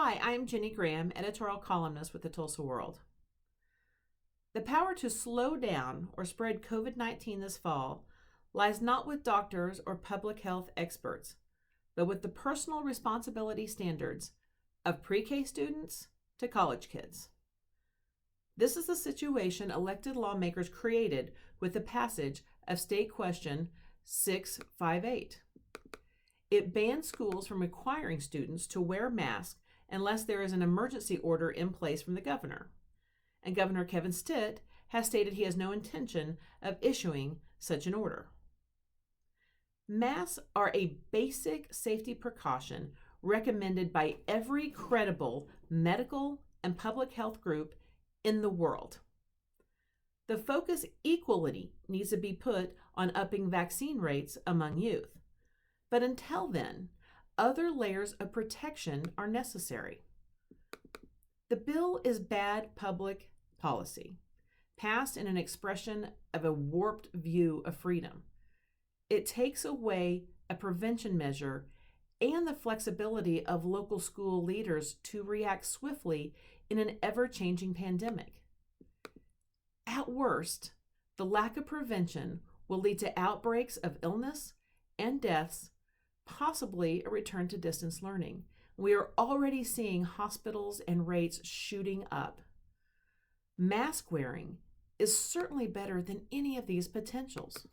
Hi, I'm Ginnie Graham, editorial columnist with the Tulsa World. The power to slow down or spread COVID-19 this fall lies not with doctors or public health experts, but with the personal responsibility standards of pre-K students to college kids. This is the situation elected lawmakers created with the passage of State Question 658. It bans schools from requiring students to wear masks unless there is an emergency order in place from the governor. And Governor Kevin Stitt has stated he has no intention of issuing such an order. Masks are a basic safety precaution recommended by every credible medical and public health group in the world. The focus equally needs to be put on upping vaccine rates among youth. But until then, other layers of protection are necessary. The bill is bad public policy, passed in an expression of a warped view of freedom. It takes away a prevention measure and the flexibility of local school leaders to react swiftly in an ever-changing pandemic. At worst, the lack of prevention will lead to outbreaks of illness and deaths, possibly a return to distance learning. We are already seeing hospitals and rates shooting up. Mask wearing is certainly better than any of these potentials.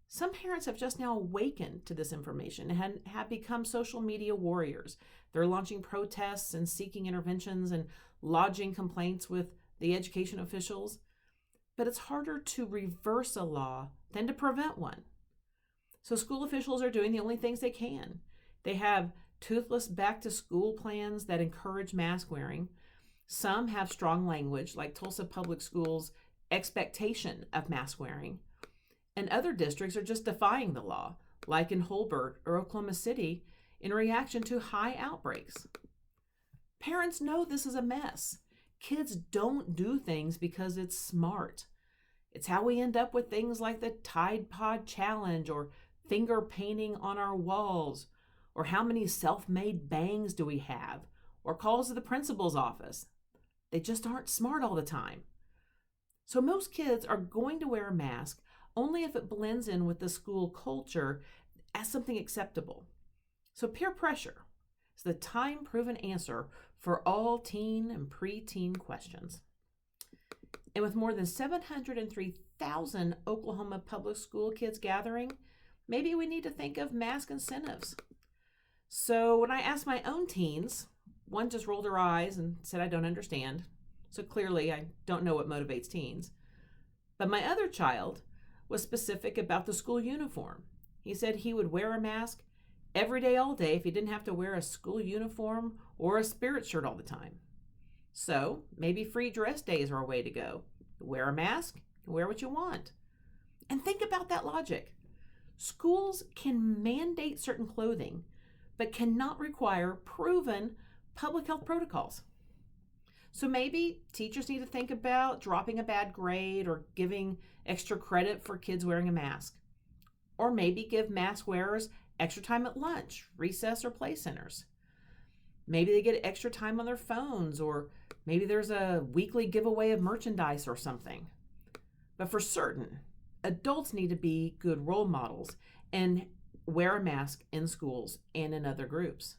Some parents have just now awakened to this information and have become social media warriors. They're launching protests and seeking interventions and lodging complaints with the education officials. But it's harder to reverse a law than to prevent one. So school officials are doing the only things they can. They have toothless back-to-school plans that encourage mask wearing. Some have strong language, like Tulsa Public Schools' expectation of mask wearing. And other districts are just defying the law, like in Holbert or Oklahoma City, in reaction to high outbreaks. Parents know this is a mess. Kids don't do things because it's smart. It's how we end up with things like the Tide Pod Challenge or finger painting on our walls, or how many self-made bangs do we have, or calls to the principal's office. They just aren't smart all the time. So most kids are going to wear a mask only if it blends in with the school culture as something acceptable. So peer pressure is the time-proven answer for all teen and preteen questions. And with more than 703,000 Oklahoma public school kids gathering, maybe we need to think of mask incentives. So when I asked my own teens, one just rolled her eyes and said, I don't understand. So clearly I don't know what motivates teens. But my other child was specific about the school uniform. He said he would wear a mask every day, all day, if he didn't have to wear a school uniform or a spirit shirt all the time. So maybe free dress days are a way to go. Wear a mask, wear what you want. And think about that logic. Schools can mandate certain clothing, but cannot require proven public health protocols. So maybe teachers need to think about dropping a bad grade or giving extra credit for kids wearing a mask. Or maybe give mask wearers extra time at lunch, recess, or play centers. Maybe they get extra time on their phones, or maybe there's a weekly giveaway of merchandise or something. But for certain, adults need to be good role models and wear a mask in schools and in other groups.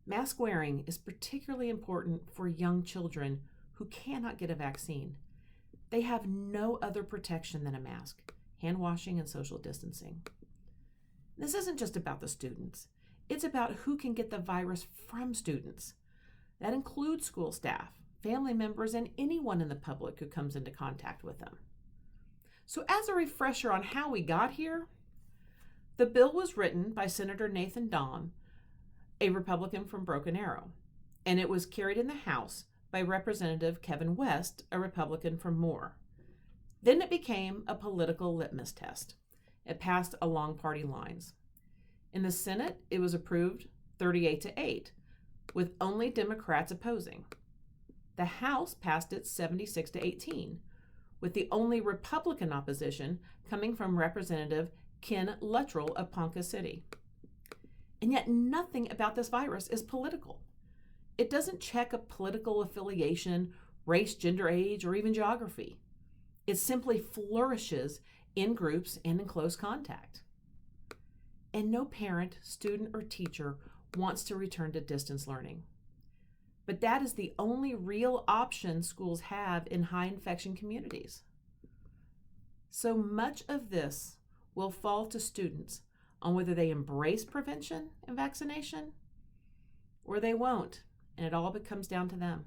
Mask wearing is particularly important for young children who cannot get a vaccine. They have no other protection than a mask, hand washing, and social distancing. This isn't just about the students. It's about who can get the virus from students. That includes school staff, family members, and anyone in the public who comes into contact with them. So as a refresher on how we got here, the bill was written by Senator Nathan Dawn, a Republican from Broken Arrow, and it was carried in the House by Representative Kevin West, a Republican from Moore. Then it became a political litmus test. It passed along party lines. In the Senate, it was approved 38-8, with only Democrats opposing. The House passed it 76-18, with the only Republican opposition coming from Representative Ken Luttrell of Ponca City. And yet nothing about this virus is political. It doesn't check a political affiliation, race, gender, age, or even geography. It simply flourishes in groups and in close contact. And no parent, student, or teacher wants to return to distance learning. But that is the only real option schools have in high infection communities. So much of this will fall to students on whether they embrace prevention and vaccination or they won't, and it all comes down to them.